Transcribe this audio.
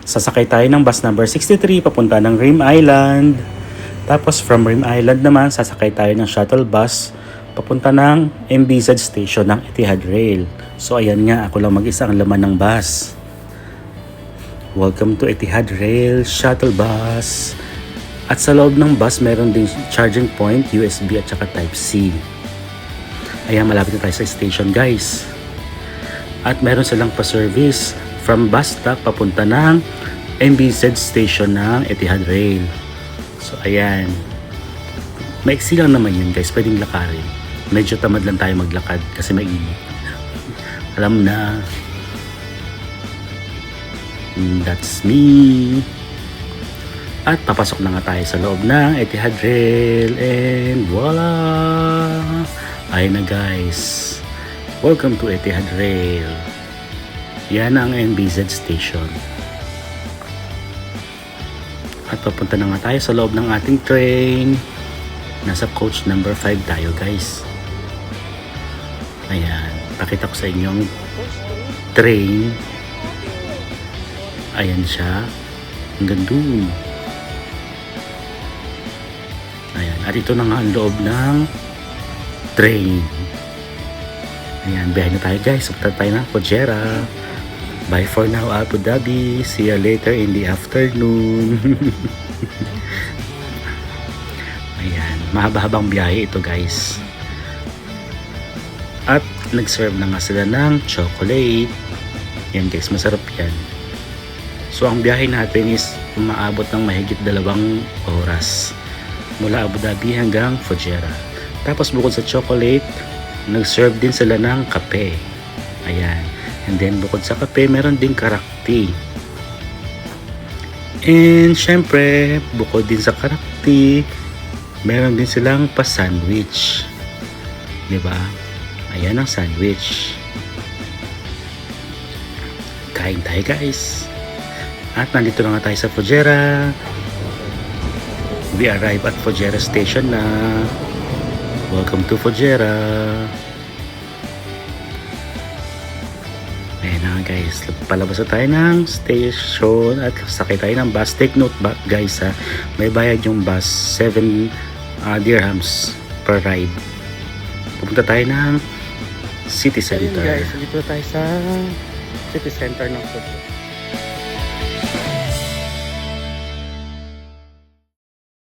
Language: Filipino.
Sasakay tayo ng bus number 63 papunta ng Rim Island. Tapos from Rim Island naman, sasakay tayo ng shuttle bus papunta ng MBZ station ng Etihad Rail. So ayan nga, ako lang mag-isa ang laman ng bus. Welcome to Etihad Rail Shuttle Bus. At sa loob ng bus, meron din charging point, USB at saka Type-C. Ayan, malapit na tayo sa station guys. At meron silang pa-service from bus stop papunta ng MBZ station ng Etihad Rail. So ayan, maiksi lang naman yun guys, pwedeng lakarin. Medyo tamad lang tayo maglakad kasi mainit. Alam na. That's me. At papasok na nga tayo sa loob ng Etihad Rail and voila! Ayun na guys. Welcome to Etihad Rail. Yan ang MBZ station. At papunta na nga tayo sa loob ng ating train. Nasa coach number 5 tayo guys. Ayan. Pakita ko sa inyo ang train. Ayan siya. Ang gandun. Ayan. At ito na nga ang loob ng train. Ayan. Biyahe na tayo guys. Punta tayo ng Fujairah. Bye for now, Abu Dhabi. See you later in the afternoon. Ayan. Mahaba-habang biyahe ito guys. At nag-serve na nga sila ng chocolate. Yan guys. Masarap yan. So ang biyahe natin is umaabot ng mahigit 2 oras mula Abu Dhabi hanggang Fujairah. Tapos bukod sa chocolate, nag-serve din sila ng kape. Ayan. And then bukod sa kape, meron din karakti. And syempre, bukod din sa karakti, meron din silang pa-sandwich. 'Di ba? Ayan ang sandwich. Kain tayo guys. At nandito na nga tayo sa Fujairah. We arrive at Fujairah station na. Welcome to Fujairah. Ayan na guys. Palabas na tayo ng station at sakay tayo ng bus. Take note ba guys ha. May bayad yung bus. 7 dirhams per ride. Pupunta tayo ng city center. Ayun guys. Dito tayo sa city center ng Fujairah.